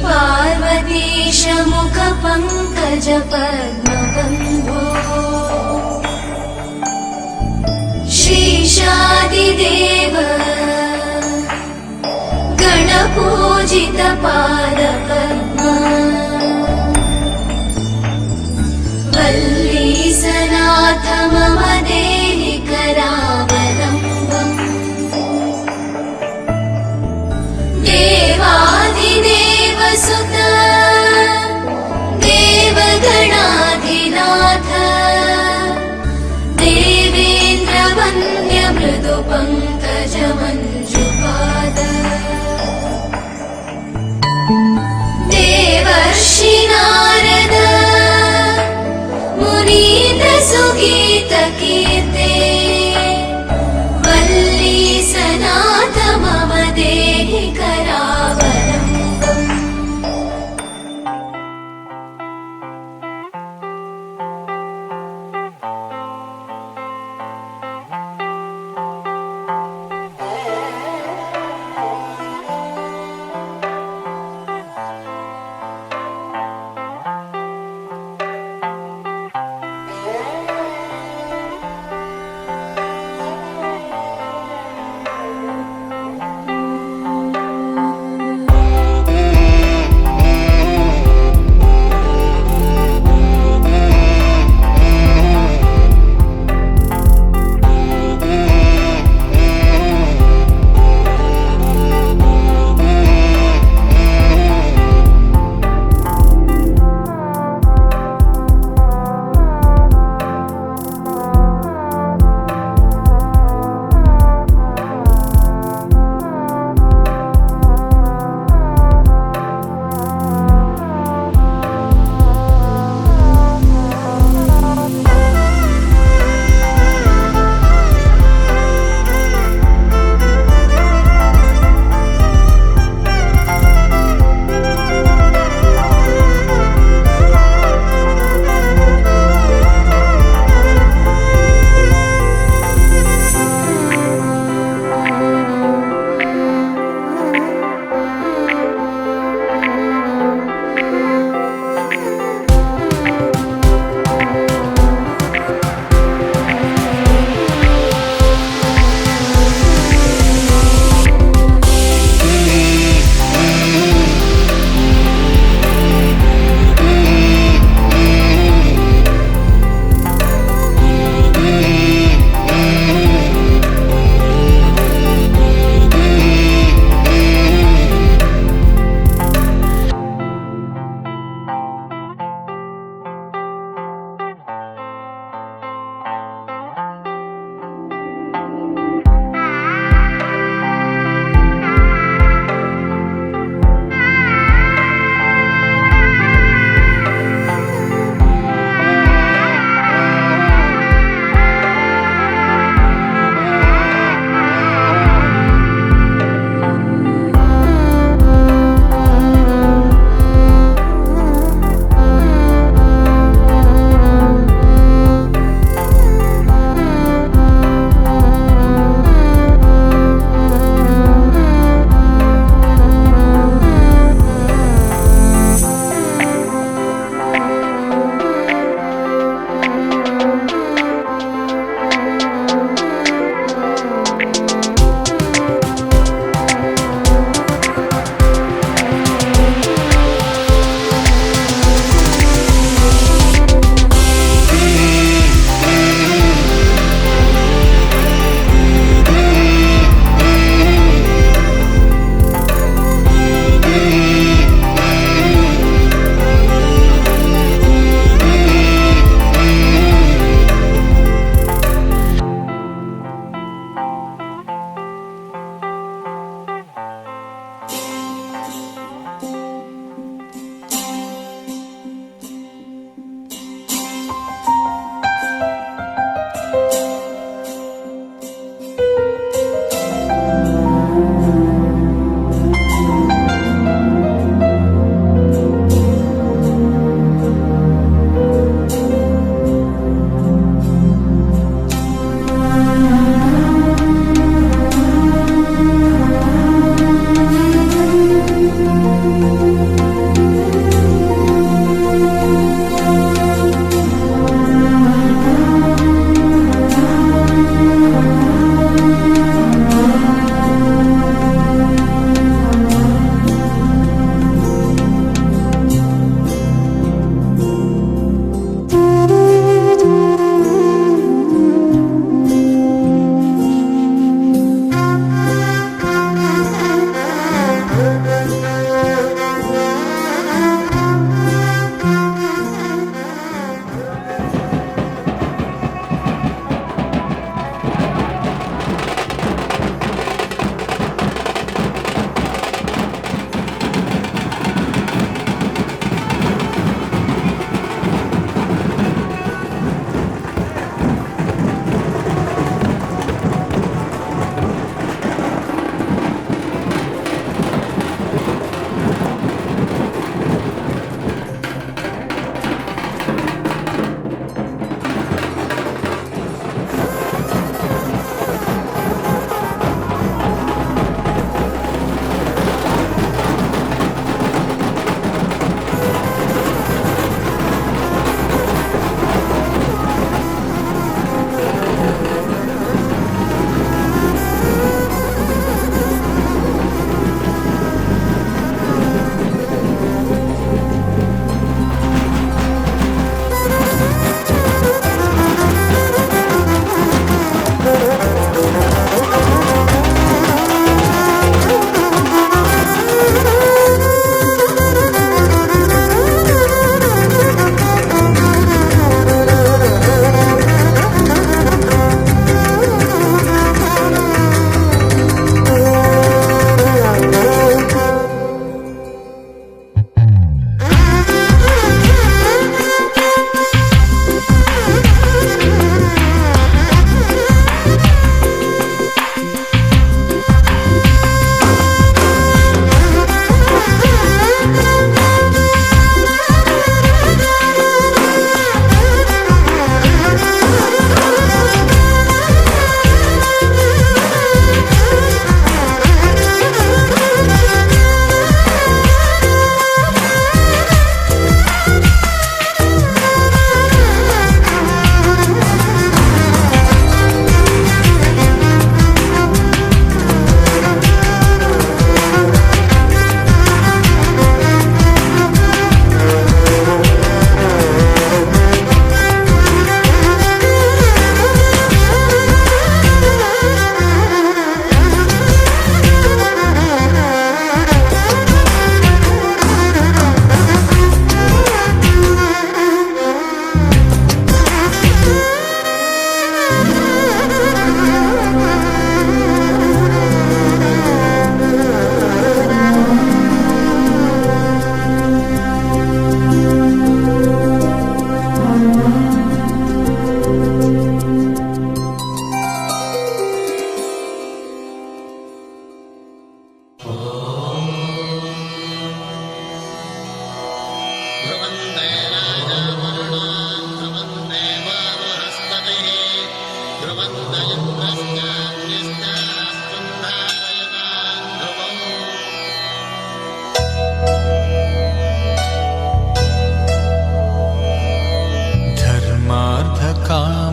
पार्वतीश मुख पंकज पद्मबन्धो श्रीशादिदेव गणपूजित पादपद्मा वल्लीसनाथ मम देहि करावलम्बम् देवादिदेव सुत देवगणाधिनाथ देवेन्द्र वन्द्य मृदु पंकज मञ्जुपाद देवर्षि नारद मुनीन्द्र सुगीत कीर्ते वल्लीसनाथ मम देहि करावलम्बम्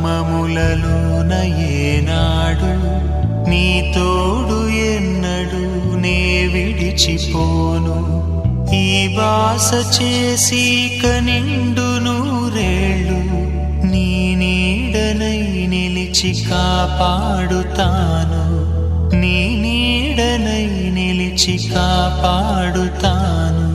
ధర్మార్థకామములలోన ఏనాడు నీ తోడు ఎన్నడు నే విడిచిపోను. ఈ బాస చేసి కనిండు నూరేళ్ళు నీ నీడనై నిలిచి కాపాడుతాను. నీ నీడనై నిలిచి కాపాడుతాను.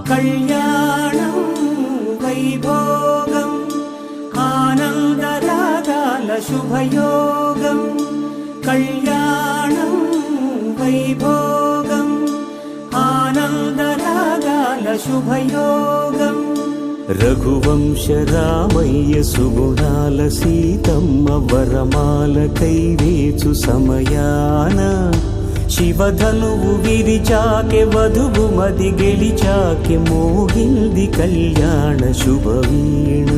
కళ్యాణం వైభోగం ఆనందరాగాల శుభయోగం కళ్యాణం వైభోగం ఆనందరాగాల శుభయోగం రఘువంశ రామయ్య సుగుణాల సీతమ్మ వరమాల కైవేచు సమయాన శివధనువు విరిచాకె వధువు మది గెలిచాకె మోగింది కళ్యాణ శుభవీణ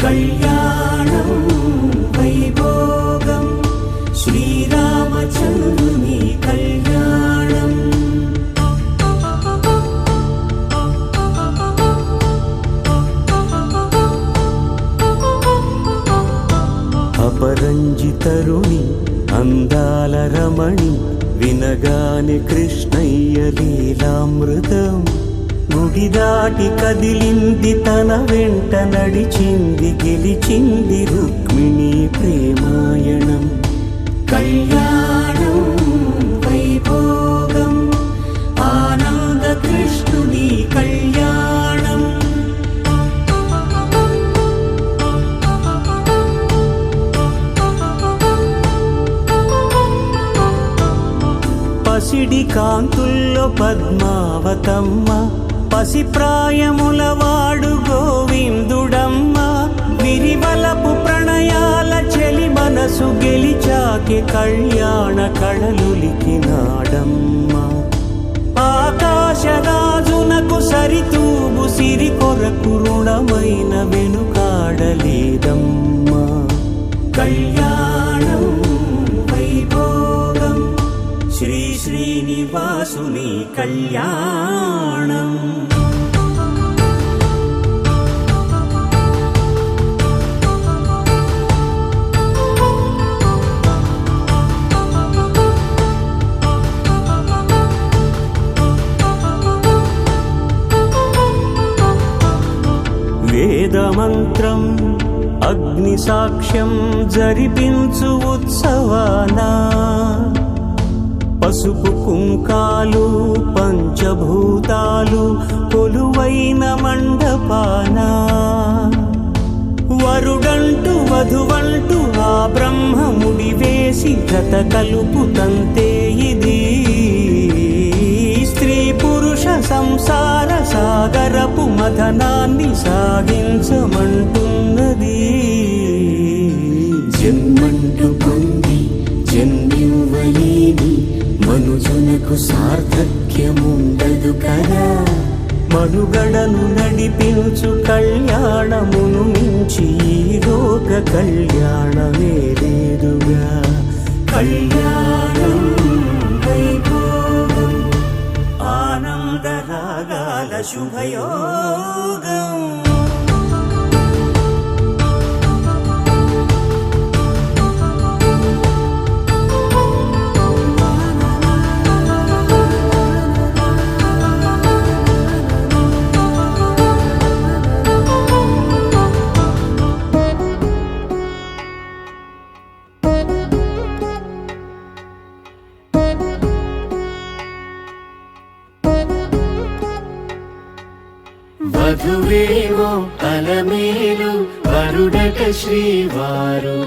కళ్యాణం వైభోగం శ్రీరామచంద్రుని కళ్యాణం అపరంజి తరుణి అందాల రమణి వినగానే కృష్ణయ్య లీలామృతం గుడి దాటి కదిలింది తన వెంట నడిచింది గెలిచింది రుక్మిణి ప్రేమాయణం కళ్యాణం వైభోగం ఆనంద కృష్ణుని కళ్యాణం పసిడి కాంతుల్లో పద్మావతమ్మ పసి ప్రాయముల వాడు గోవిందుడమ్మ తాకే కళ్యాణ కళలులికినాడమ్మా. ఆకాశరాజునకు సరితూగు సిరి కొరకు రుణమైన వెనుకాడలేదమ్మా. కళ్యాణం వైభోగం శ్రీ శ్రీనివాసుని కళ్యాణం. వేదమంత్రం అగ్ని సాక్ష్యం జరిపించు ఉత్సవానా, పసుపు కుంకాలు పంచభూతాలు కొలువైన మండపానా. వరుడంటూ వధువంటూ ఆ బ్రహ్మముడి వేసి జత కలుపుతంతే ఇది. స్త్రీ పురుష సంసార సాగరపు మథనాన్ని సాగించమంటున్నది. జన్మంటూ పొంది జన్మివ్వలేని మనుజునకు సార్థక్యముండదు కదా. మనుగడను నడిపించు కళ్యాణమును మించి ఈ లోక కళ్యాణమే లేదుగా. కళ్యాణం వైభోగం ఆనందరాగాల శుభయోగం. వధువేవో అలమేలు వరుడట శ్రీవారు,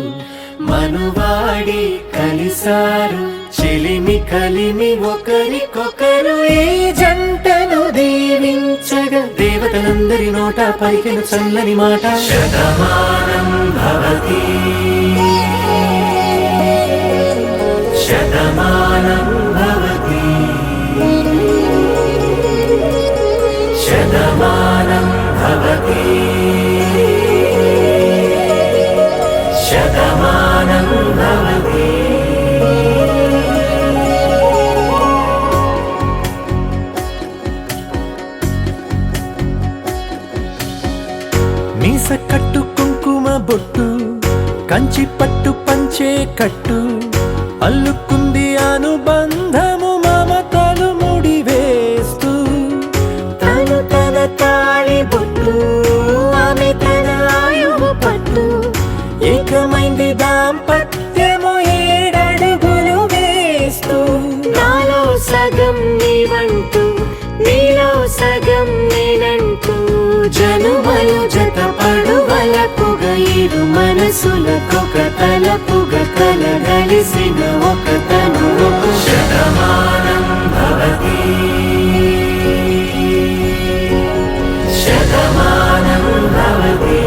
మనువాడి కలిసారు చెలిమి కలిమి ఒకరికొకరు. ఈ జంటను దీవించగా దేవతలందరి నోట పలికిన చల్లని మాట. శతమానం భవతి శతమానం భవతి శతమానం భవతి శతమానం భవతి. మీస కట్టు కుంకుమ బొట్టు కంచి పట్టు పంచే కట్టు అల్లుకుంది అనుబంధము మమతలు ముడివేస్తూ. తను తన తాళి బొట్టు ఆమె తన ఆయువు పట్టు, ఏకమైంది దాంపత్యము 7 అడుగులు వేస్తూ. నాలో సగం నీవంటూ నీలో సగం నేనంటూ జనుమలు జత పడువలపుగా ఇరు మనసులకొక తలపుగా కలగలిసిన ఒక తను. శతమానం భవతి శతమానం భవతి.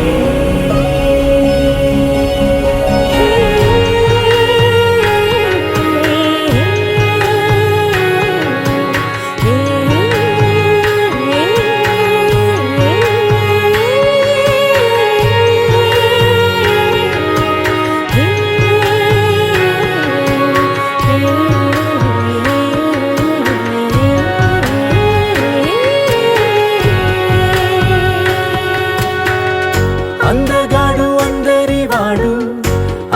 అందగాడు అందరి వాడు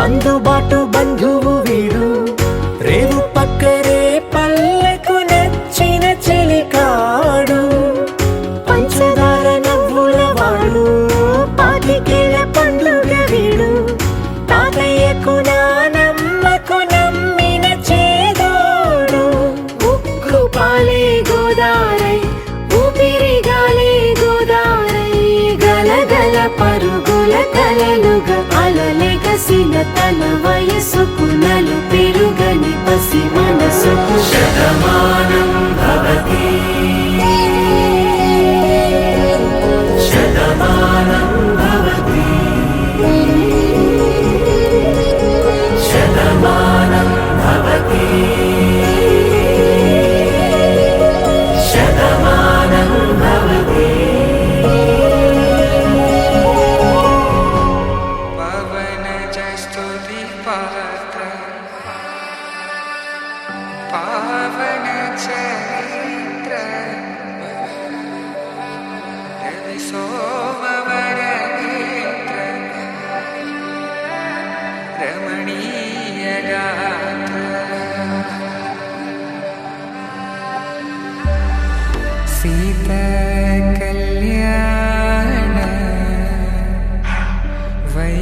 అందుబాటు బంధువు వీడు, రేవు పక్కరే పల్లెకు నచ్చిన చెలికాడు. పంచదార నవ్వుల వాడు పాతికేల పండుగ వీడు, తాతయ్యకు నానమ్మకు నమ్మిన చేదోడు. ఉక్కు పాలే గోదారై ఊపిరి గాలే గోదారై, గలగల పరుగుల కలలుగా అలలెగసిన తన వయసుకు నలు పెరుగని పసి మనసుకు. శతమానం భవతి శతమానం భవతి శతమానం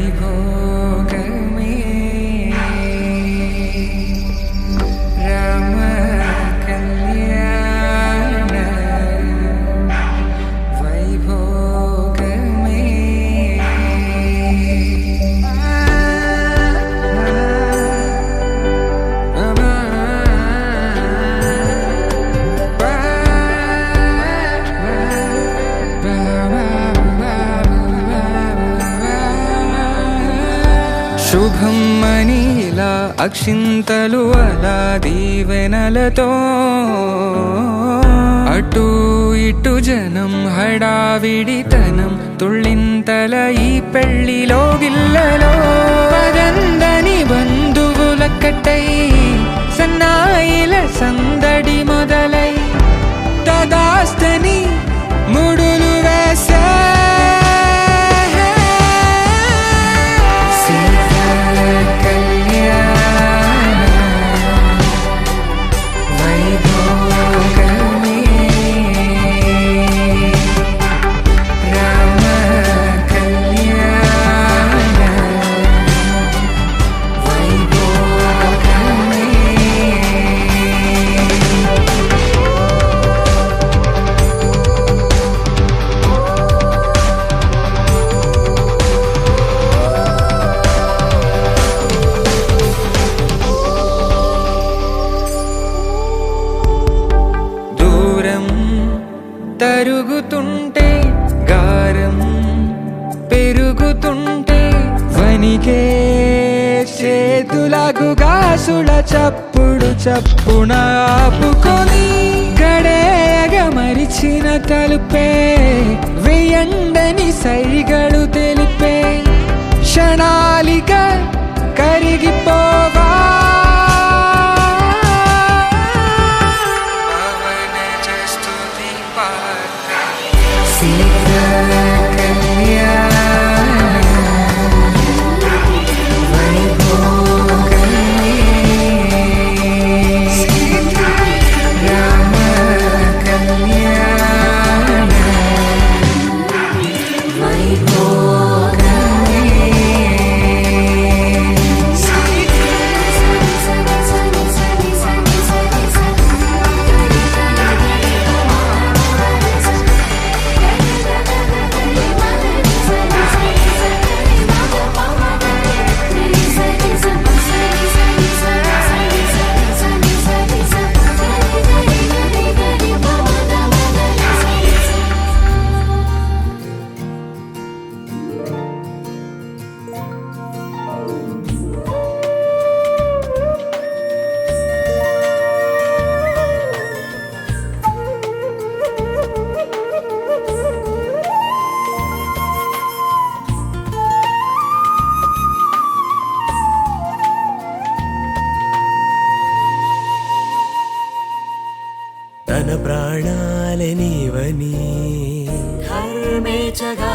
వైభోగమే రామ కళ్యాణ వైభోగమే శుభం మనీలా అక్షింతలు అలా దీవెనలతో అటు ఇటు జనం హడావిడితనం తుళ్ళింతల ఈ పెళ్లిలో గిల్లలో పదందని బంధువుల కట్టై సన్నాయిల సందడి మొదలై తదాస్తని ముడులు వేసే తరుగుతుంటే గారం పెరుగుతుంటే వనికే చేతులకు గాసుల చప్పుడు చప్పున ఆపుకొని గడేగ మరిచిన తలుపే వెయ్యండని సైగడు తెలిపే క్షణాలిక కరిగిపోవా తన ప్రాణాలనివని ధర్మేచగా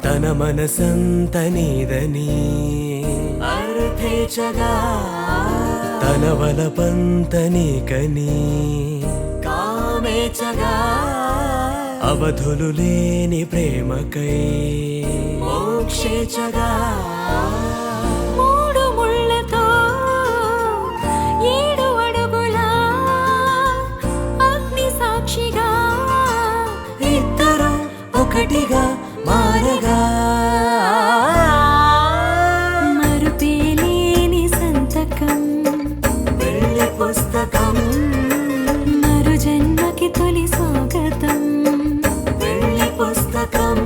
తన మనసంత నీదని అర్థేచగా తన వలపంత నీకని కామేచగా అవధులు లేని ప్రేమకై మోక్షేచగా మూడు ముళ్ళతో 7 అడుగుల అగ్ని సాక్షిగా ఇద్దరు ఒకటిగా మారగా మరుపేలేని సంతకం పెళ్లి పుస్తకం మరు జన్మకి తొలి స్వాగతం పెళ్లి పుస్తకం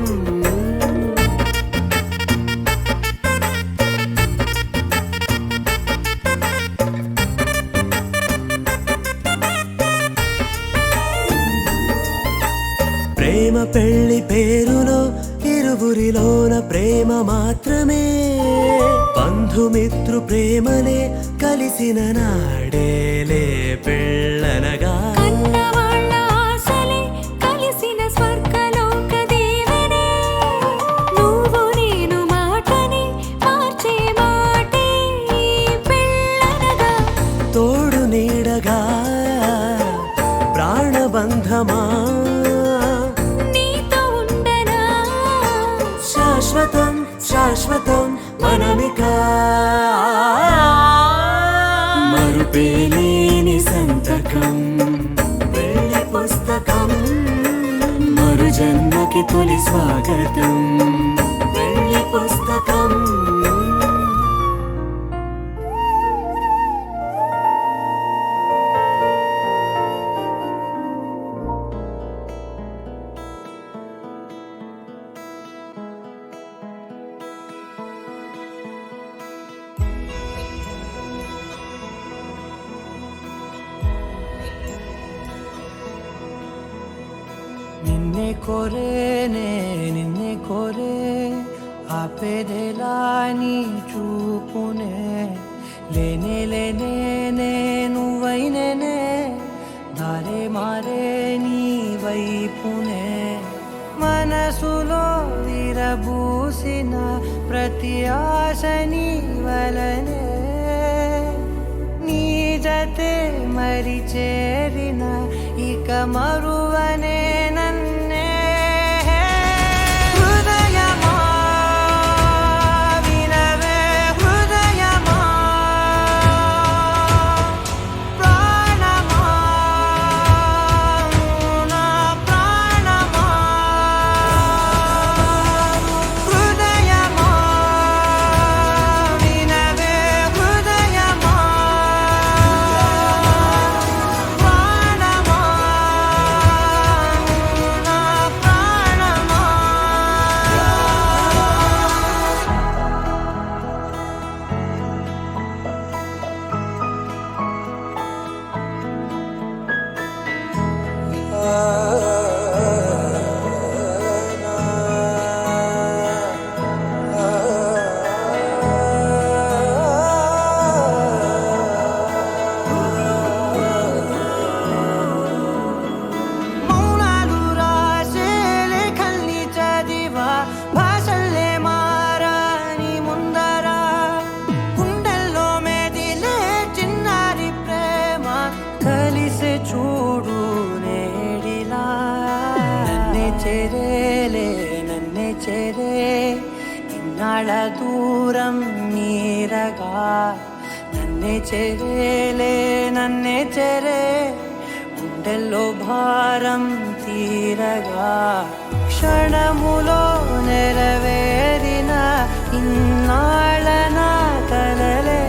ప్రేమ పెళ్లి పేరులో ఇరువురిలోన ప్రేమ మాత్రమే బంధుమిత్రు ప్రేమనే కలిసిన నాడేలే పెళ్ళనగా కన్నవాళ్ళ ఆశలే కలిసిన స్వర్గలోక దీవెనే నువ్వు నేను మాటని మార్చే మాటే పెళ్ళనగా తోడు నీడగా ప్రాణబంధమా నీతో ఉండనా శాశ్వత శాశ్వతం శాశ్వతం మనమిక మరుపేలేని సంతకం వెళ్ళి పుస్తకం మరు జన్మకి తొలి స్వాగతం వెళ్ళి పుస్తకం నిన్నే కోరేనే నిన్నే కోరే ఆపేదేలా నీ చూపునే లేనే లేనే నువ్వైనేనే దారే మారే నీ వైపునే మనసులో విరబూసిన ప్రతి ఆశ నీ వలనే నీ జతే మరి చేరిన ఇక మరువనే నన్నే హృదయమా వినవే హృదయమా ప్రాణమా నా ప్రాణమా హృదయమా వినవే హృదయమా ప్రాణమా నా ప్రాణమా మౌనాలు రాసే లేఖల్ని చదివా భాషల్లే మారాని ముందర గుండెల్లో మెదిలే చిన్నారి ప్రేమ కలిసే చూడు నేడిలా నన్నే చేరేలే నన్నే చేరే ఇన్నాళ్ళ దూరం నీరగా నన్నే చేరేలే నన్నే చేరే గుండెల్లో భారం తీరగా క్షణములో నెరవేరిన ఇన్నాళ్ళ నా కలలే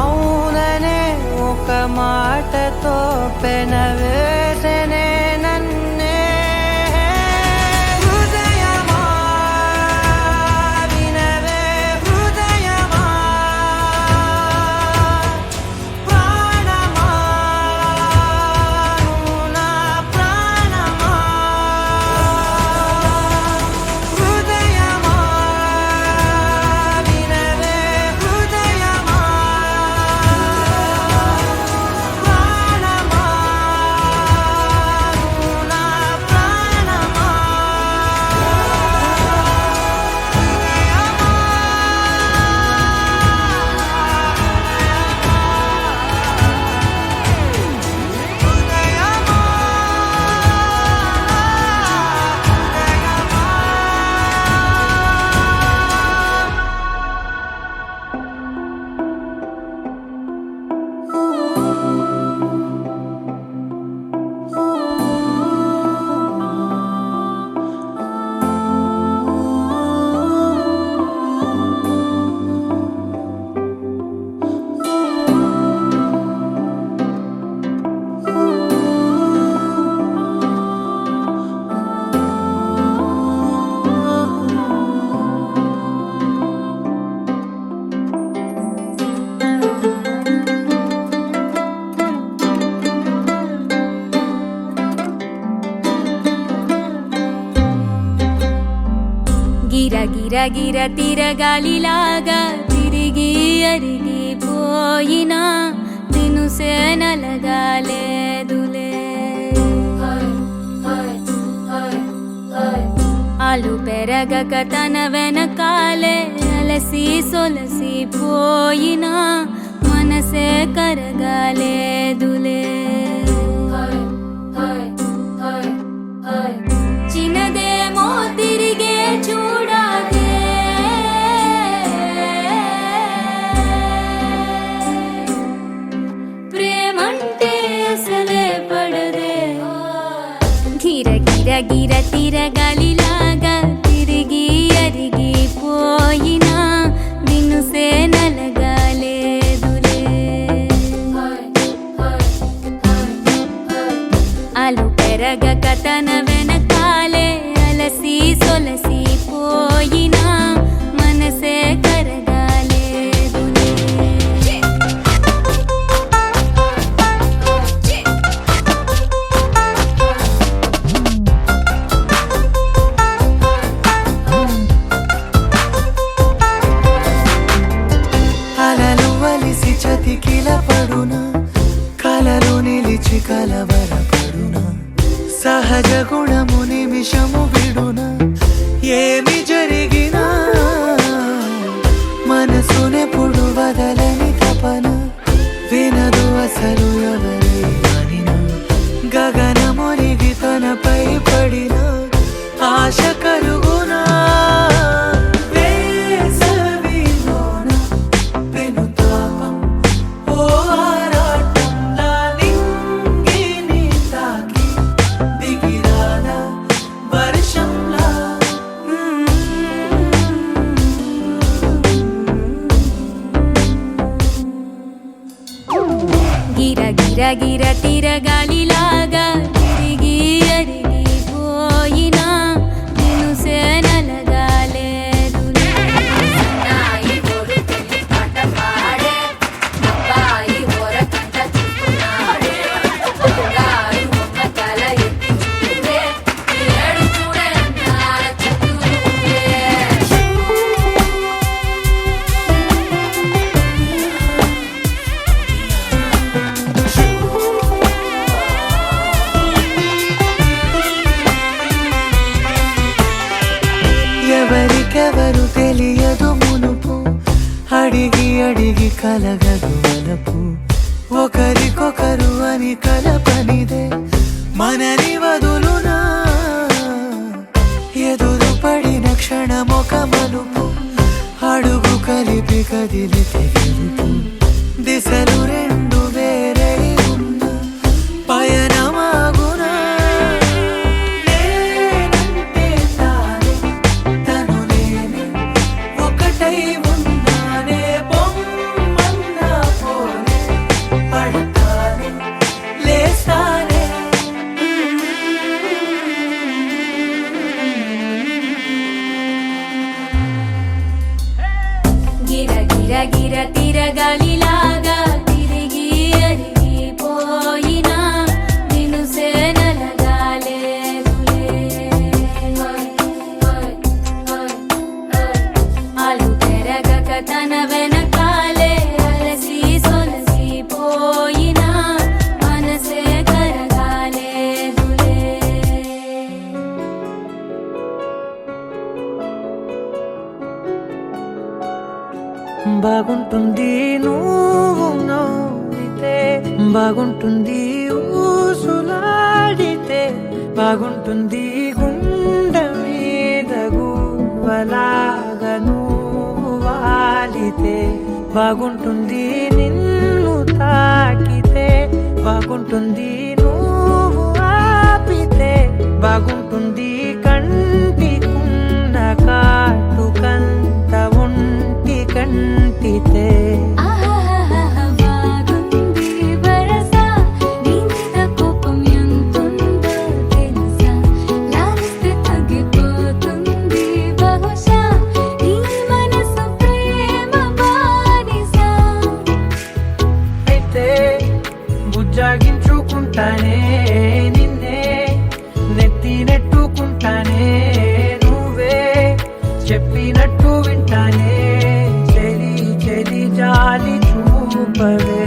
అవుననే ఒక మాటతో పెనవేసనే నన్నే హృదయమా వినవే హృదయమా ప్రాణమా నా ప్రాణమా హృదయమా వినవే హృదయమా ప్రాణమా నా ప్రాణమా గిర గిర గిర తిరగాలిలాగా తిరిగి అరిగిపోయినా తినుసే నలగాలేదులే ఆలు పెరగక తన వెనకాలే అలసి సొలసి పోయినా మనసే కరగాలేదులే చిన్నదేమో తిరిగే చూ సహజ గుణము నిమిషము విడున ఏమి జరిగినా మనసునెప్పుడు వదలని తపన వినదు అసలు ఎవరి అనినా గగనమునిగి తనపై పడిన ఆశ కలుగునా వేసవిలోన పెనుతాపం ఓ ఆరాటంలా నింగిని తాకి దిగిరాదా వర్షంలా గిర గిర గిర తిరగాలిలాగా తిరిగి అరిగిపోయినా నిన్నుసే నలగాలేదు నాయి గోడు తెల్లి పాట పాడే అబ్బాయి ఓరకంట చూస్తున్నాడే గారు ఒక్క తల ఎత్తి చూడే ఏడు చూడే అందాల చుట్టూరే ఎవరికెవరు తెలియదు మునుపు అడిగి అడిగి కలగదు వలపు ఒకరికొకరు అని కలపనిదే మనని వదులునా ఎదురు పడిన క్షణమొక మలుపు అడుగు కలిపి కదిలితే గెలుపు దిశలు రెండు వేరే ఉన్న పయనమాగునా నేనంటే తానే తను నేనే ఒకటై ఉన్నానే బొమ్మన్నా పోనే పడతానే లేస్తానే గిర గిర గిర తిరగాలిలాగా తిరిగి అరిగిపోయినా నిన్నుసే నలగాలేదులే అలు పెరగక తన వెనకాలే అలసి సొలసిపోయినా మనసే కరగాలేదులే బాగుంటుంది నువ్వు నవ్వితే బాగుంటుంది ఊసులాడితే బాగుంటుంది గుండె మీద గువ్వలాగా నువ్వు వాలితే బాగుంటుంది నిన్ను తాకితే బాగుంటుంది నువ్వు ఆపితే బాగుంటుంది కంటికున్న కాటుకంత ఒంటి కంటితే బాగుంది వరస నీ మీద కోపం ఎంతుందో తెలుసా లాలిస్తే తగ్గిపోతుంది బహుశా నీ మనసు ప్రేమ బానిస అయితే బుజ్జాగించుకుంటానే నిన్నే నెత్తి నెట్టుకుంటానే నువ్వే చెప్పినట్టు వింటానే చెలి చెలి జాలి చూపవే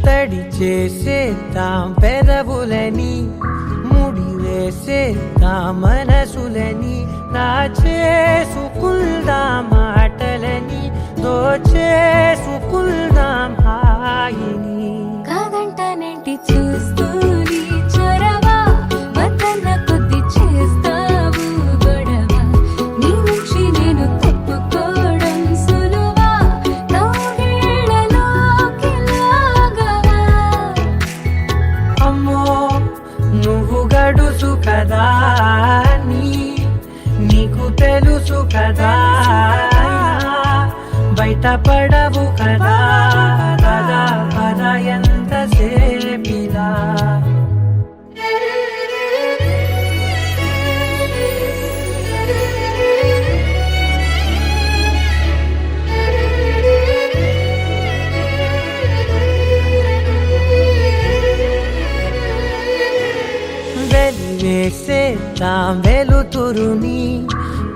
తడి చేసేద్దాం పెదవులని ముడి వేసేద్దాం మనసులని నా చేసుకుందాం మాటలని దోచేసుకుందాం హాయిని కాదంటానేంటి చూస్తూ నీ చొరవ వద్దన్న కొద్ది చేస్తావు గొడవ నీ నుంచి నేను తప్పుకోవడం సులువా నవ్వేళ్ళలోకి లాగవా అమ్మో నువ్వు గడుసు కదా నీకు తెలుసు కదా బయట పడవు కదా పద పద ఎంతసేపిలా అందిద్దాం వెలుతురుని,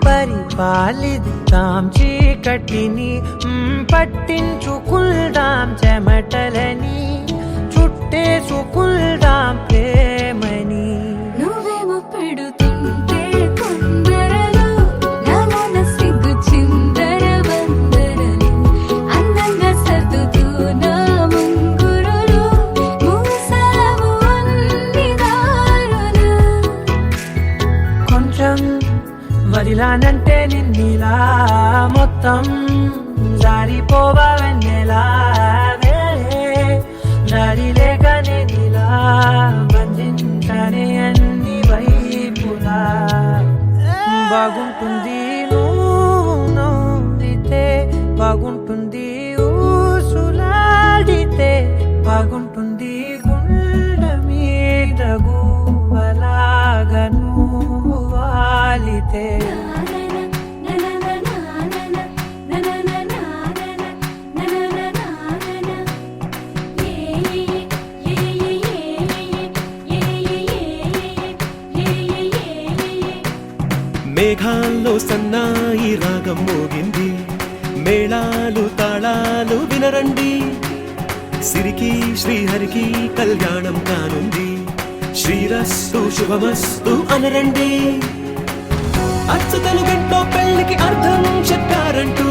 పరిపాలిద్దాం చీకటిని, పట్టించుకుందాం చెమటలని, చుట్టేసుకుందాం ప్రేమని. నువ్వేమో పెడుతుంటే కొందరలు నాన్న సిగ్గు చిందర వందరలు, అందంగా సర్దుతూ నా ముంగురులు, మూసావు అన్ని దారులు. కొంచెం వదిలానంటే నిన్నిలా మొత్తం జారిపోవా వెన్నెలా, దారి లేక నేనిలా బంధించనే అన్ని వైపులా. బాగుంటుంది నువ్వు నవ్వితే, బాగుంటుంది ఊసులాడితే, బాగుంటుంది గుండె మీద గువ్వలాగా నువ్వు వాలితే. మేఘాల్లో సన్నాయి రాగం మోగింది, మేళాలు తాళాలు వినరండి, సిరికి శ్రీహరికి కళ్యాణం కానుంది, శ్రీరస్తు శుభమస్తు అనరండి. అచ్చతలు గంటో పెళ్లికి అర్థం చెప్పారంటూ,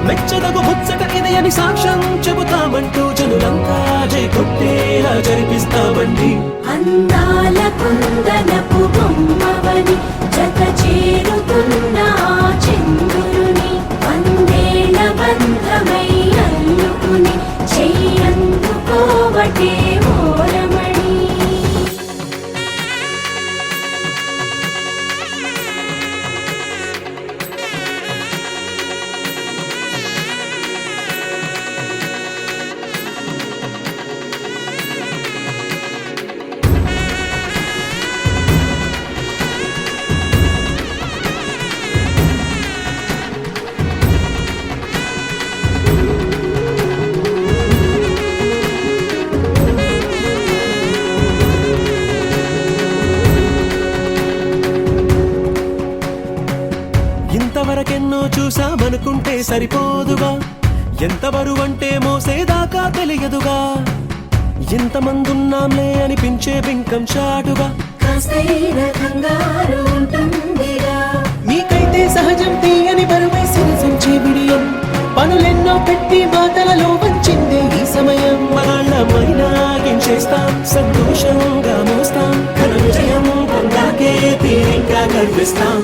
మెచ్చదగు ముచ్చట ఇది అని సాక్ష్యం చెబుతామంటూ, జనులంతా జై కొట్టేలా జరిపిస్తామండి. అందాల కుందనపు బొమ్మవని జత చేరుతున్న ఆ చంద్రుని, వందేళ్ల బంధమై అల్లుకుని చెయ్యందుకోవటే ఓరమణి. ఇంతవరకెన్నో చూసామనుకుంటే సరిపోదుగా, ఎంత బరువంటే మోసేదాకా తెలియదుగా, ఇంతమందున్నాంలే అనిపించే బింకం చాటుగా, కాస్తైన కంగారు ఉంటుందిగా. మీకైతే సహజం తీయని బరువై సిరిసంచే బిడియం, పనులెన్నో పెట్టి మాటలలో వంచిందే ఈ సమయం. మనాళ్ళమైనా ఏం చేస్తాం, సంతోషంగా మోస్తాం, ఘన విజయం పొందాకే తీరిగ్గా కనిపిస్తాం.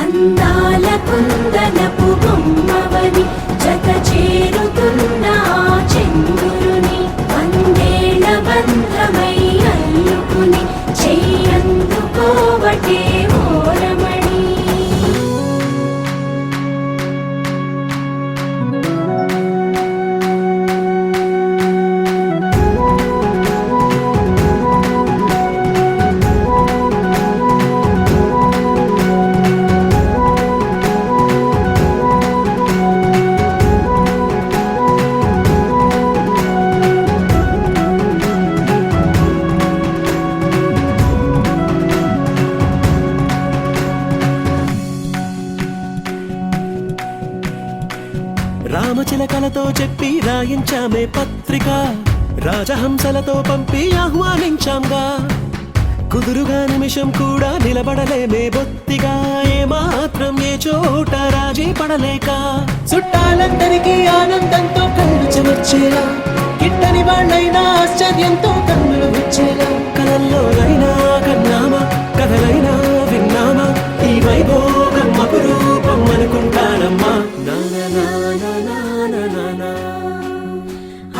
అందాల కుందనపు బొమ్మవని జత చేరుతున్న ఆ చంద్రుని, వందేళ్ల బంధమై అల్లుకుని చెయ్యందుకోవటే ఓరమణి. రామచిలకలతో చెప్పి రాయించామే పత్రిక, రాజహంసలతో పంపి ఆహ్వానించాంగా, కుదురుగా నిమిషం కూడా నిలబడలేమే బొత్తిగా, ఏమాత్రం ఏ చోట రాజీ పడలేక, చుట్టాలందరికీ ఆనందంతో కళ్ళు చెమర్చేలా, గిట్టని వాళ్ళైనా ఆశ్చర్యంతో కన్నులు వచ్చేలా, కలల్లోనైనా కన్నామా, కథలైనా విన్నామా, ఈ వైభోగం అపురూపం అనుకుంటానమ్మా.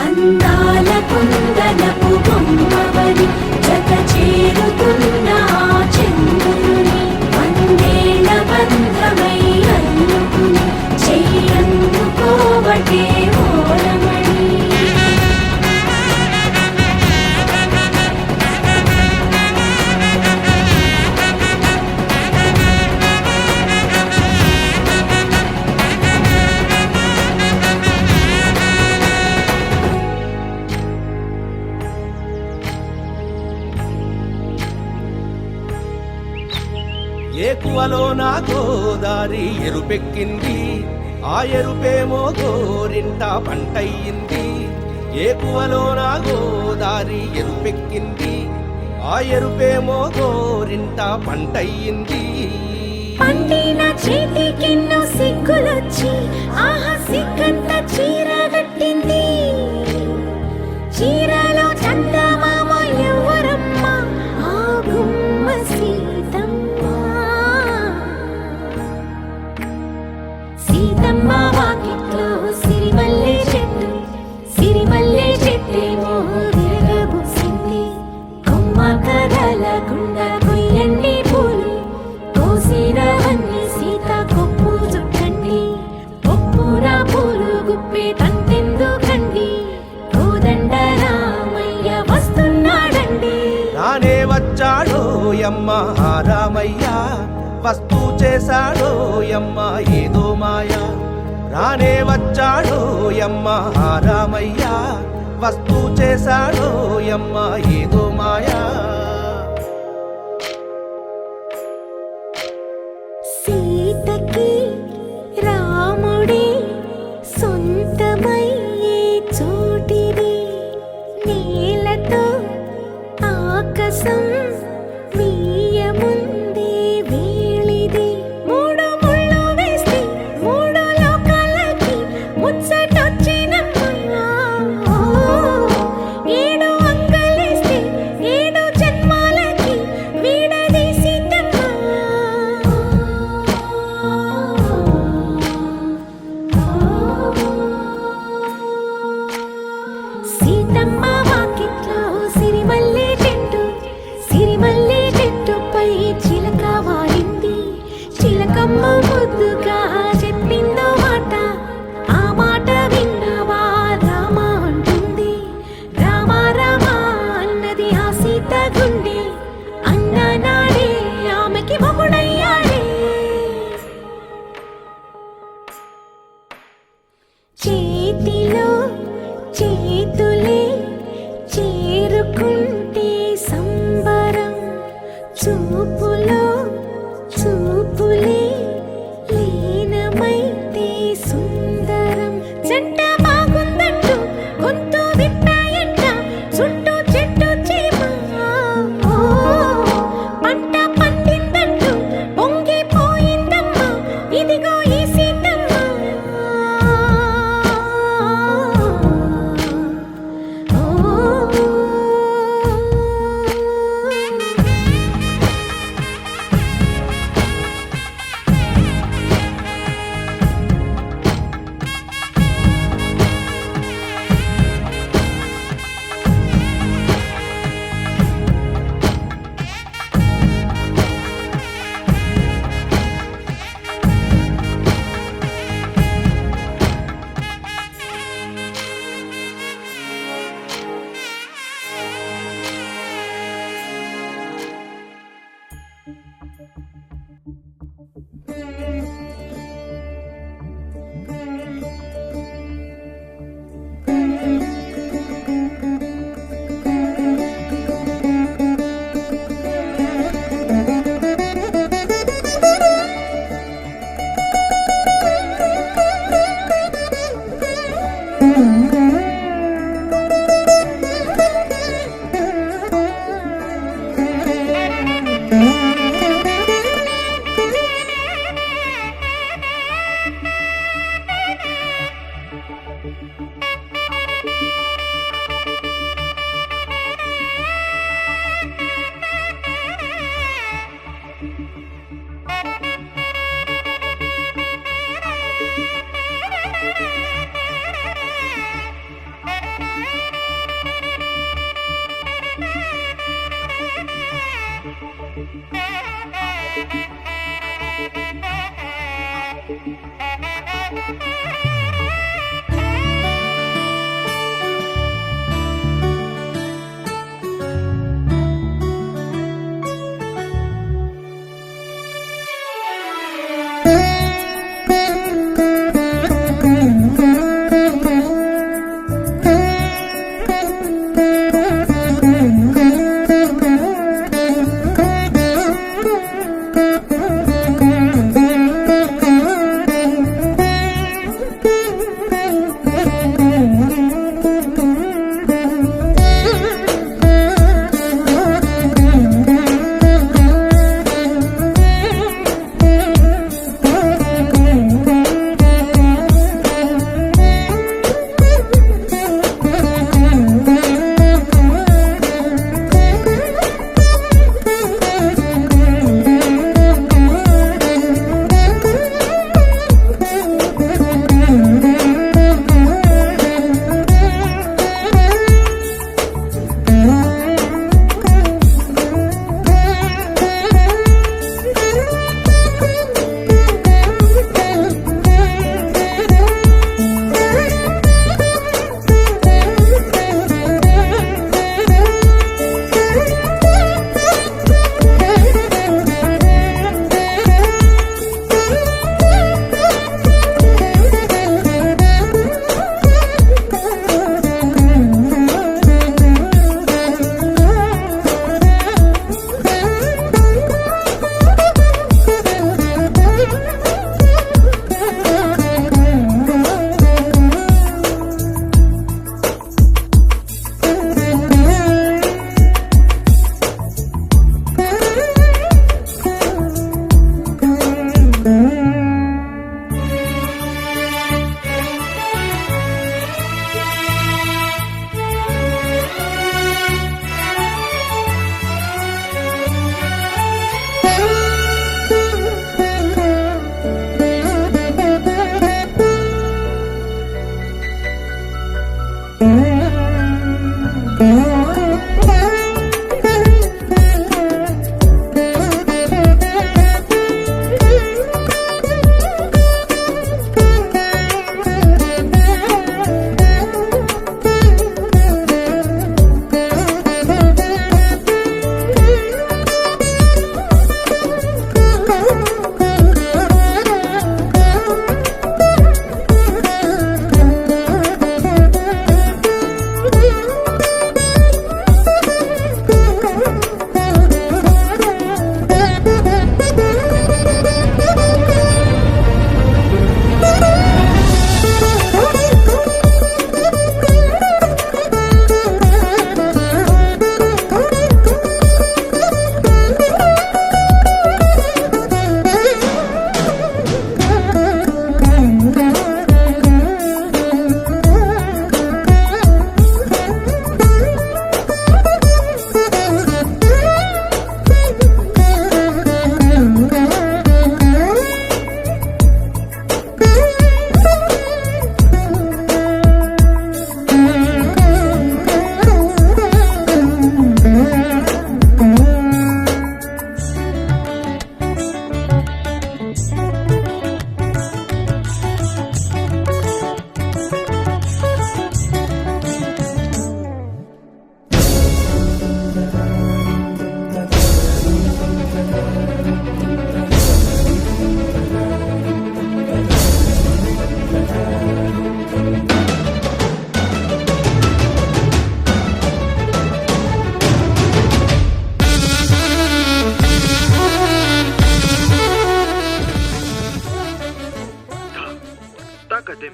అందాల కుందనపు బొమ్మవని జత చేరుతున్న ఆ చంద్రుని, వందేళ్ల బంధమై అల్లుకుని చెయ్యందుకోవటే ఓరమణి. ఏకువలో నా గోదారి ఎరుపెక్కింది, ఆ ఎరుపేమో గోరింట పంటయ్యింది. ఏకువలో నా గోదారి ఎరుపెక్కింది, ఆ ఎరుపేమో గోరింట పంటయ్యింది. పండిన చేతికెన్నో సిగ్గులొచ్చి ఆహా సిగ్గంత చీర కట్టింది. చీరలో చందమామ ఎవరమ్మ, ఆ గుమ్మ సీతమ్మ. సీతమ్మ వాకిట్లో సిరిమల్లె చెట్టు, సిరిమల్లె చెట్టేమో విరగబూసింది. కొమ్మ కదలకుండా కొయ్యండి పూలు, కోసినవన్నీ సీత కొప్పు చుట్టండి. కొప్పున పూలు గుప్పే తంతెందుకండి, కోదండ రామయ్య వస్తున్నాడండి. రానే వచ్చాడో యమ్మ రామయ్య, వస్తూ చేశాడో యమ్మ ఏదో మాయ. రానే వచ్చాడో యమ్మ రామయ్య, వస్తూ చేశాడో యమ్మ ఏదో మాయా. సీతకి రాముడే సొంతమయ్యే చోటిది, నేలతో ఆకాశం వీయముందే వేళిది. మూడు ముళ్ళు వేస్తే మూడు లోకాలకి ముచ్చటొచ్చినమ్మా. ఏడు అంగలేస్తే ఏడు జన్మాలకి వీడదీసి సీతమ్మ వాకిట్లో సిరిమల్లె చెట్టు, సిరిమల్లె చెట్టుపై చిలక వాలింది. చిలకమ్మ ముద్దుగా చెప్పిందో మాట, ఆ మాట విన్నవా రామ అంటుంది. రామ రామ అన్నది ఆ సీత గుండె, అన్న నాడే ఆమెకి మొగుడయ్యాడే. చేతిలో చేతులే చేరుకుంటే సంబరం, చూపులో చూపులే లీనమైతే సుందరం. జంట బాగుందంటూ గొంతు విప్పాయంట చుట్టూ చెట్టు చీమ. పంట పండిందంటూ పొంగిపోయిందమ్మా, ఇదిగో ఈ సీతమ్మ.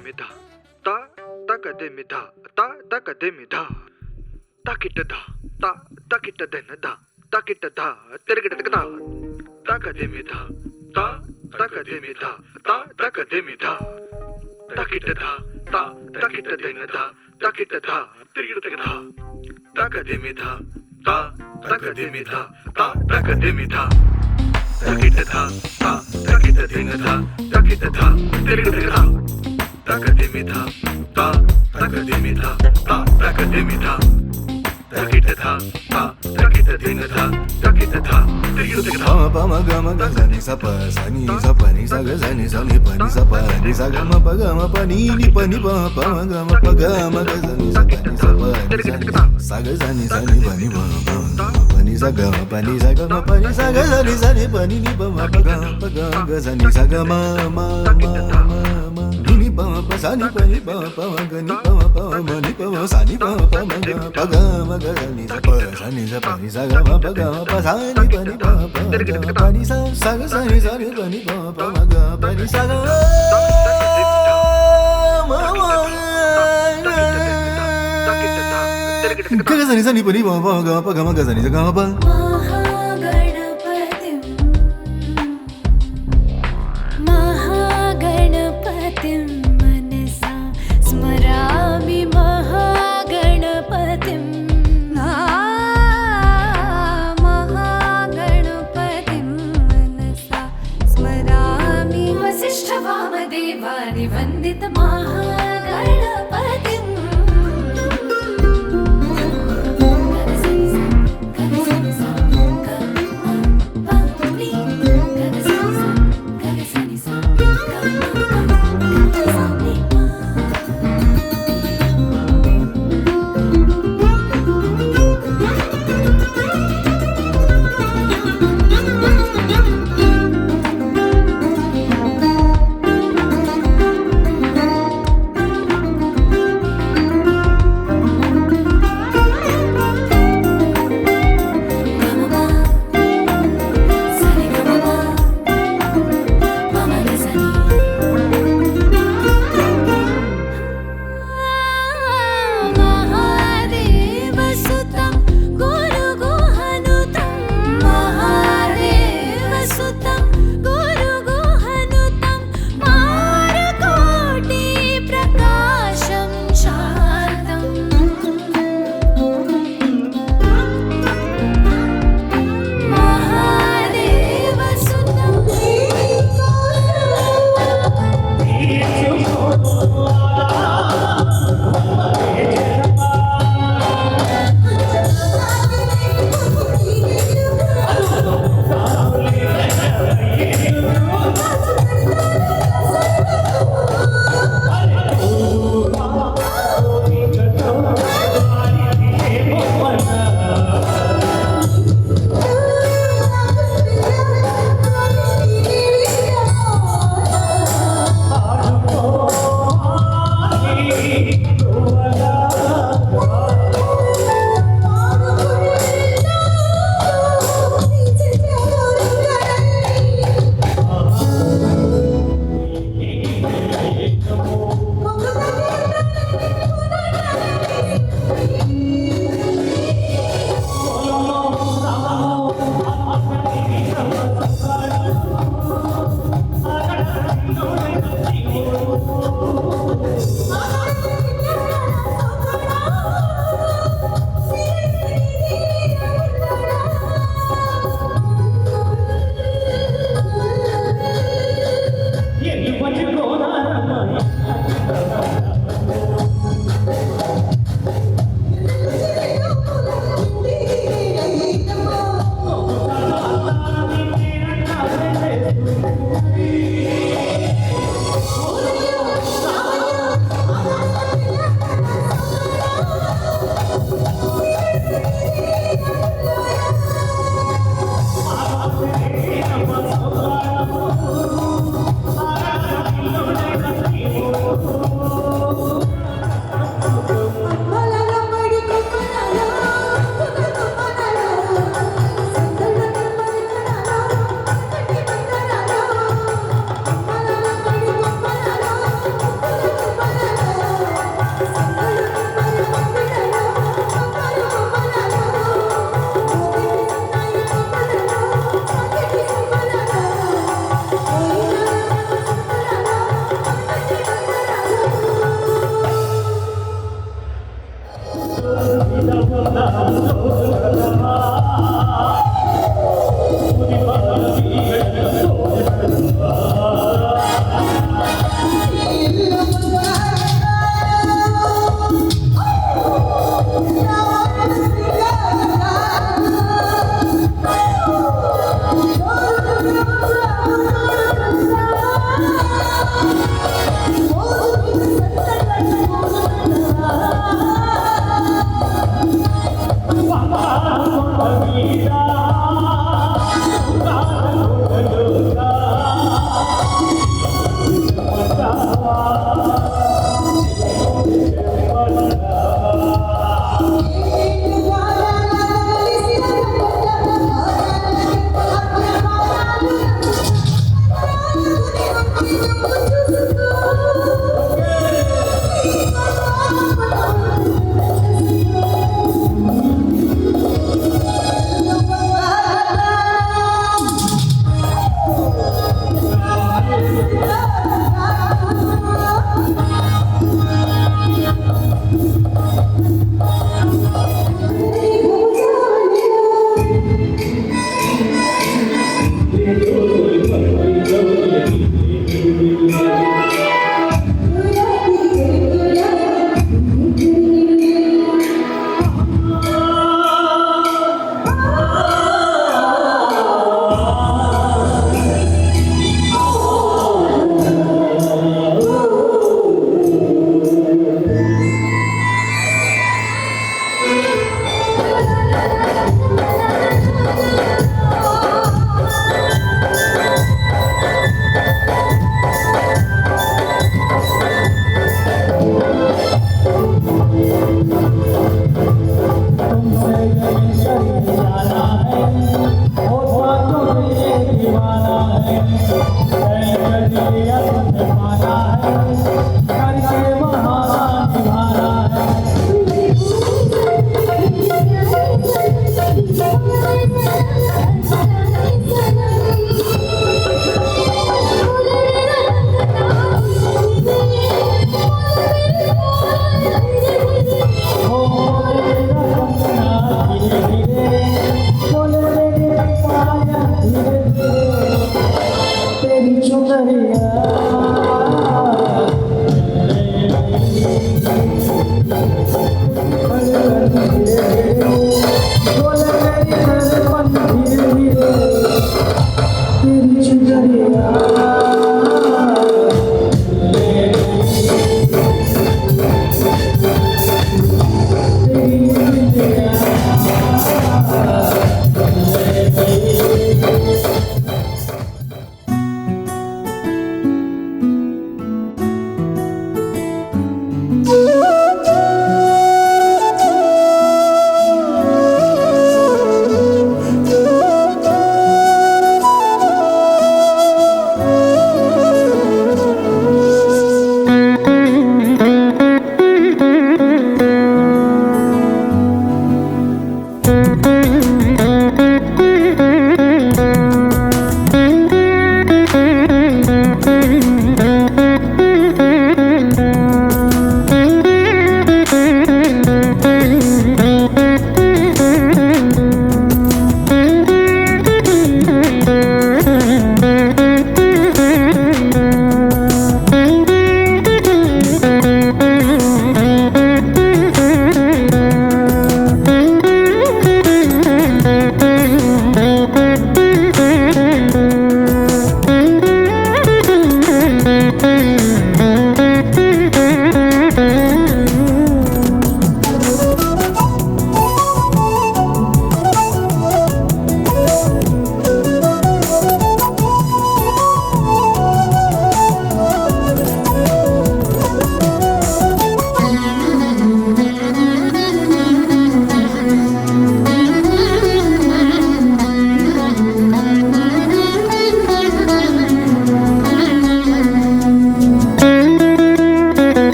తకదిమిధ తా తకదిమిధ తా తకదిమిధ తాకిటద తా తకిటదెనద తాకిటద తిరగటద తకదిమిధ తా తకదిమిధ తా తకదిమిధ తాకిటద తా తకిటదెనద తాకిటద తిరగటద తకదిమిధ తా తకదిమిధ తా తకదిమిధ తాకిటద తా తకిటదెనద తాకిటద తిరగటద తకదిమిధ తా తకదిమిధ తా తకదిమిధ తాకిటద తా తకిటదెనద తాకిటద తిరగటద పమ గమ గని సప సని సప ని సగ సని సని పని సప ని సగ మ ప గమ ప ని ని ప ని ప పమ గమ ప గమ గ సని సప ని సప సగ సని సని పని ప పని సగ మ పని సగ మ పని సగ సని సని పని ని ప మ ప గ సని సగ మ మ మ మ ని ప ప సని పని ప ప గ ని ప మ ప మ ని ప మ సని ప ప మ గ ప గ మ గ సని సప సని సప ని సగ మ ప గ ప సని పని ప ప pani sa sa ga sa ni sa ni pani pa pa ma ga pani sa ga ma ma ga ga sa ni pani pa pa ga pa ga ma ga sa ni sa ga ma pa महागणपतिं मनसा स्मरामि महागणपतिं महागणपतिं मनसा स्मरामि वसिष्ठवामदेवानि वन्दित महागणपतिं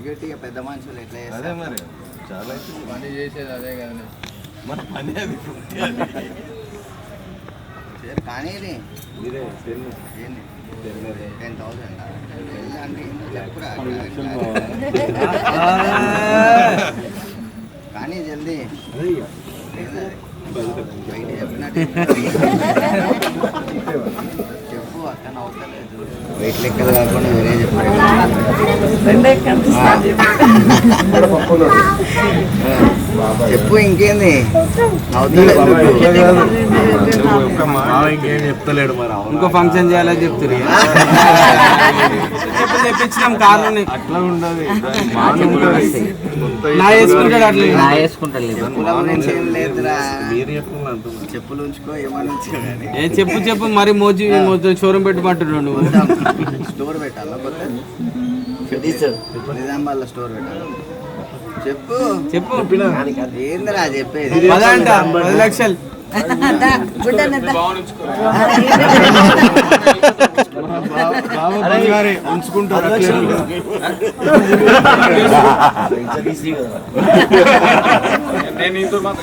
security పెద్ద మనుషులు ఎట్లా అదే చేస్తారు మరి చాలా పని చేసేది అదే కదా మన పని అది కానీ ఇది ఇదే ఏంది 10,000 అంటే చెప్పురా కానీ జల్దీ చెప్పినట్టు చెప్పు అక్కడ అవుతలేదు వెయిట్ లెక్కలు కాకుండా వేరే చెప్పారు చెప్పు ఇంకేంది ఇంకేం చెప్తలేడు మరి ఇంకో ఫంక్షన్ చేయాలని చెప్తున్నారు తెప్పించినాం కార్లు అట్లా ఉండదు నా వేసుకుంటాడు అట్లా లేదురా మీరు చెప్పుకున్నా చెప్పులు ఉంచుకో ఏమని ఉంచుకో ఏ చెప్పు మరి మోజీ షోరూమ్ పెట్టుకుంటున్నాడు నువ్వు స్టోర్ పెట్టాలా కొత్త నిజామాబాద్లో స్టోర్ పెట్టాలి చెప్పు ఏందిరా చెప్పేది 10 లక్షలు ఉంచుకుంటారు చెప్పు ఇంకో మాట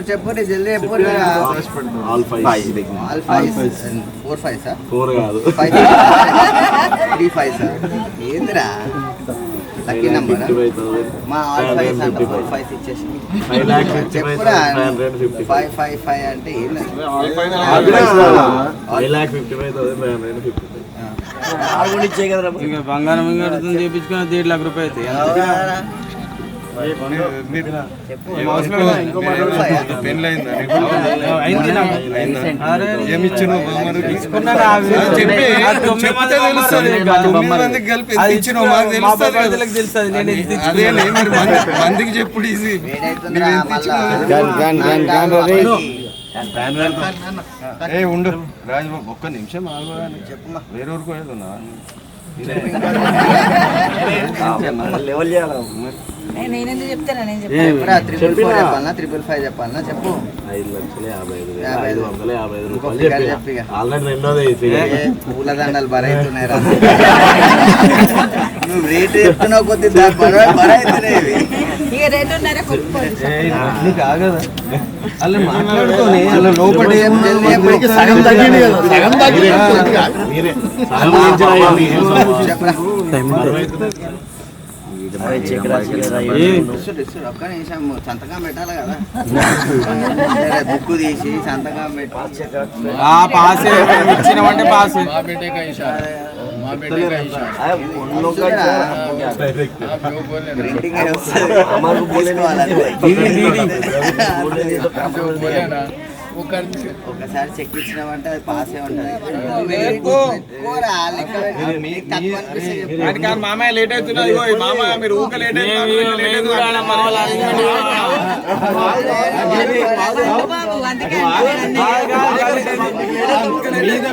చెప్పు జల్దీ చెప్పు ఆల్ 5 4 5 సార్ 4 కాదు 3 5 సార్ ఏందిరా లక్కీ నంబర్ మా ఆల్ 5 అంట 4 5 ఇచ్చేసి 5 lakhs చెప్పురా 555 అంటే ఏంది 5,55,950 ఇంకా బంగారం చేయించుకుని 1.5 లక్ష రూపాయలు అవుతాయి మందికి చెప్పుడు ఈజీ ఉండు రాజబాబు ఒక్క నిమిషం చెప్పమ్మా వేరే ఊరికి పోయేదున్నా లెవెల్ చేయాలి నేనెందుకు చెప్తానా నేను చెప్పురా 344 చెప్పాలనా 555 చెప్పాలనా చెప్పు 5,55,555 ఆల్రెడీ రెండోది పూల దండలు బరైతున్నాయి రా నువ్వు రేటు చెప్తున్నావు కొద్ది బరైతున్నాయి ఇక రెండున్నర నీకు ఆగదా అలా మాట్లాడుకొని అలా లోపల సగం తగ్గింది ఒక్క నిమిషం సంతకం పెట్టాలి కదా బుక్ తీసి సంతకం పెట్టి పాస్ ఇచ్చినామంటే పాస్ మా बेटे का इशारा మా बेटे का इशारा ప్రింటింగ్ बोले ना वो कर ఒకసారి చెక్ ఇచ్చినామంటే అది పాసే ఉంటుంది మామయ్య లేట్ అవుతున్నది మామ మీరు ఊక లేట్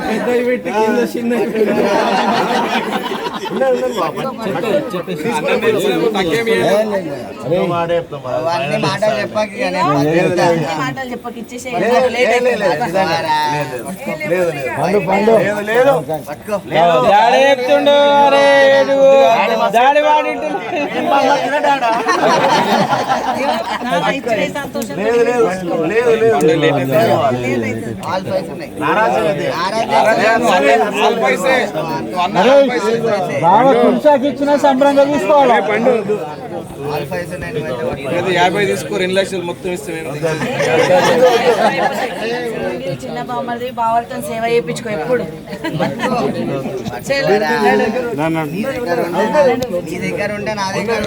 పెద్ద పెట్టి కింద చిన్న అన్ని మాటలు చెప్పాక మాటలు చెప్పక ఇచ్చేసే చెప్తుండు సంతోషం ఇచ్చిన సంబరంగా తీసుకోవాలి 50 తీసుకో 2 లక్షలు మొత్తం ఇస్తే చిన్న బామ్మది బావలతో సేవ చేయించుకో ఎప్పుడు నీ దగ్గర ఉంటే నా దగ్గర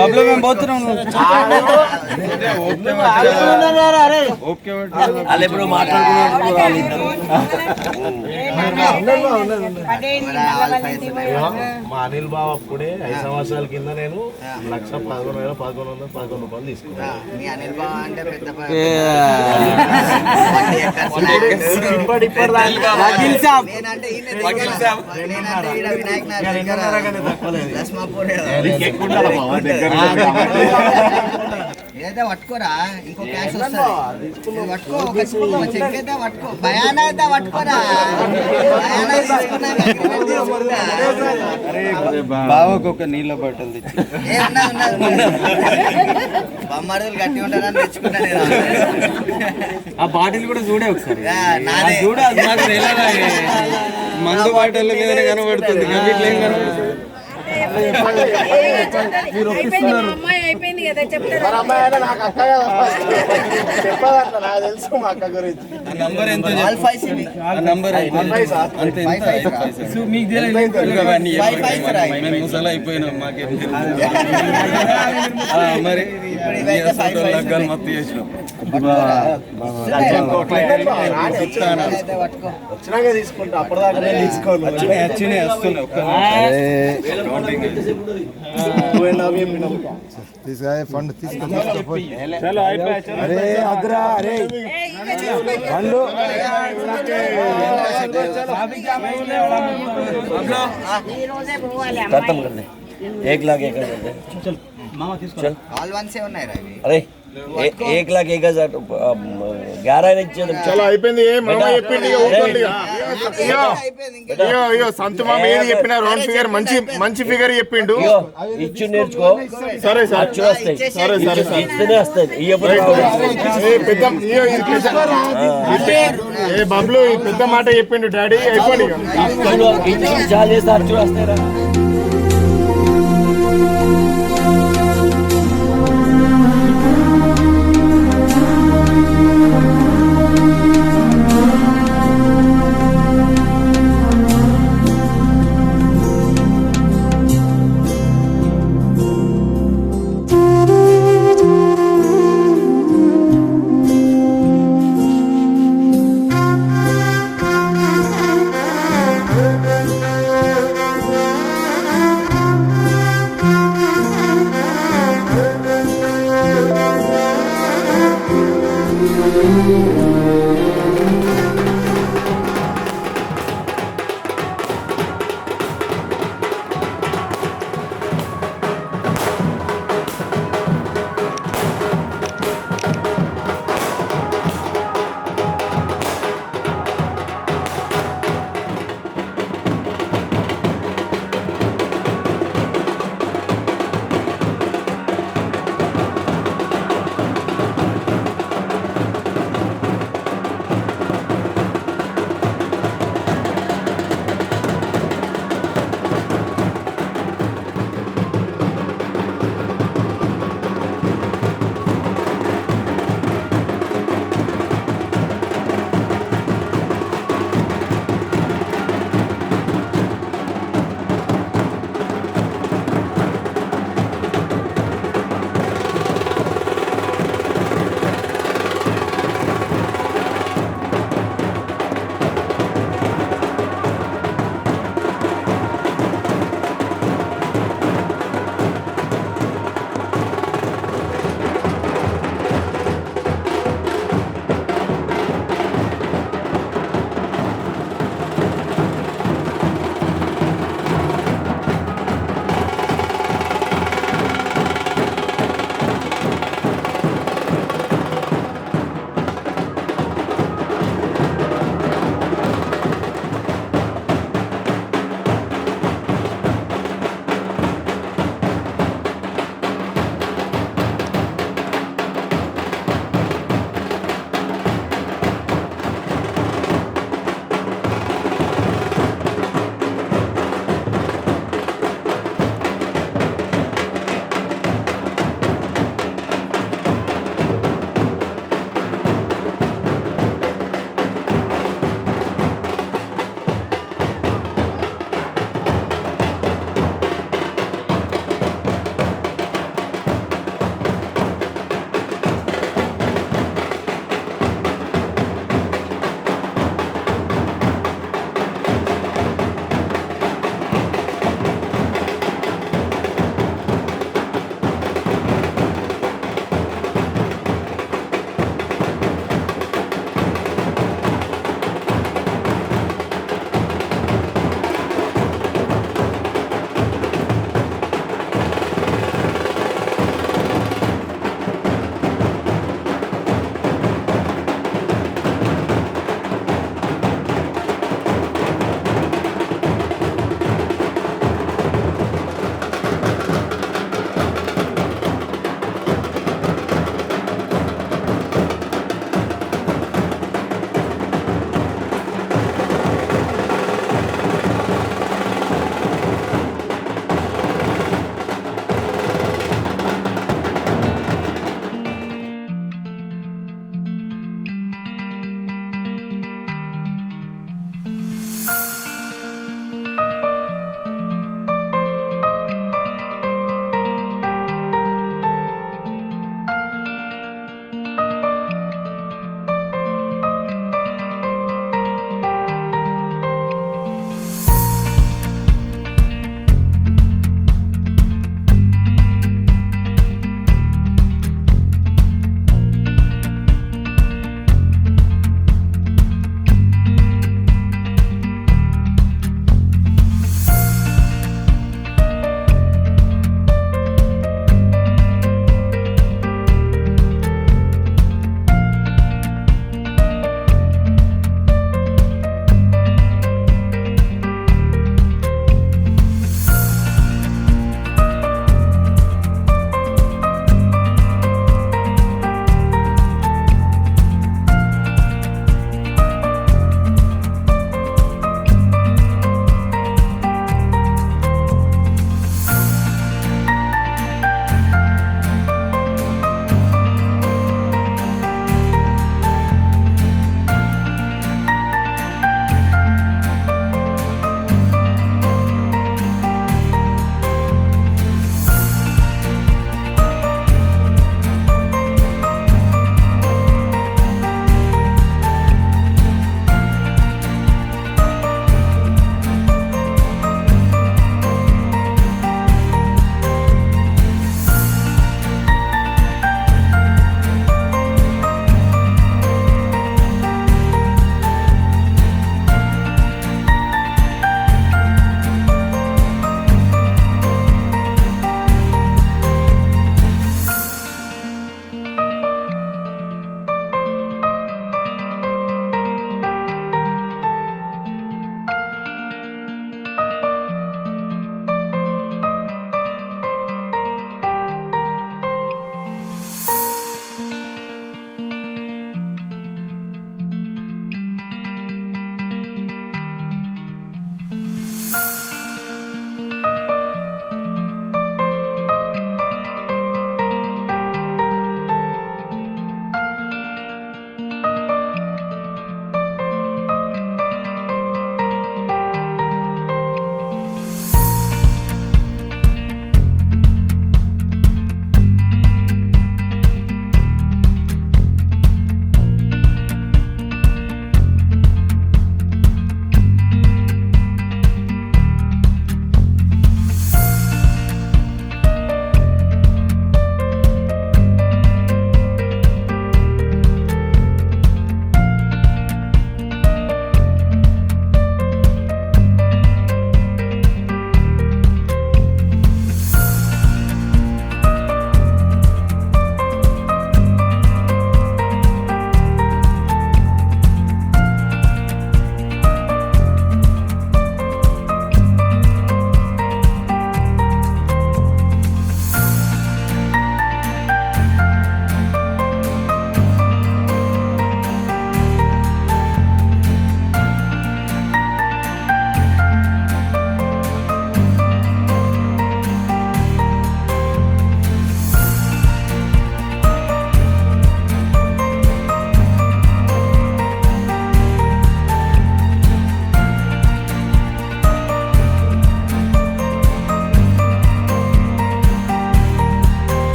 బబ్లు మేము పోతున్నాం మా అనిల్ బాబు అప్పుడే 5 సంవత్సరాల కింద నేను 1,11,11,11 రూపాయలు తీసుకున్నాను మీ అనిల్ బావ అంటే పెద్ద వినాయక్ ఇదైతే పట్టుకోరా ఇంకో క్యాష్ వస్తుంది ఇది పట్టుకో ఒక చెక్ అయితే పట్టుకో భయానా అయితే పట్టుకోరా భయానా తీసుకున్నాక agreement తీసుకుంటా. బావకు ఒక నీళ్ళ బాటలు తెచ్చి ఏ ఉన్నది బొమ్మడులు గట్టి ఉంటారని తెచ్చుకుంటా నేను ఆ బాటిల్ కూడా చూడే ఒకసారి నాదే చూడ నాకు తెలియదా మందు బాటిల్ మీదనే కనబడుతుంది గవిట్లేం కనబడుతుంది అమ్మాయి అయిపోయింది కదా చెప్తారా ఆ నంబర్ ఎంత ఆల్ 5 ఆ నంబర్ అంతే మీకు మేము ముసలా అయిపోయినాం మాకేం మరి లగ్గాలు మొత్తం చేసినాం వచ్చినాక తీసుకుంటా అప్పటిదాకా వచ్చినాయి తీసుకు ఫండ్ తీసుకొని खत्म कर दे 1,01,000 चल ऑल वन से ఉన్నాయి రా అరే 1,01,000 11 ఇచ్చేది చలో అయిపోయింది మామ చెప్పింది అయ్యో సంతు మామ ఏది చెప్పినా రౌండ్ ఫిగర్ మంచి ఫిగర్ చెప్పిండు ఇచ్చి నేర్చుకో సరే సార్ సరే ఇస్తేనే వస్తుంది ఏ బబ్లు ఈ పెద్ద మాట చెప్పిండు డాడీ అయిపోయింది చాలు చేస్తే అచ్చు వస్తాయి రా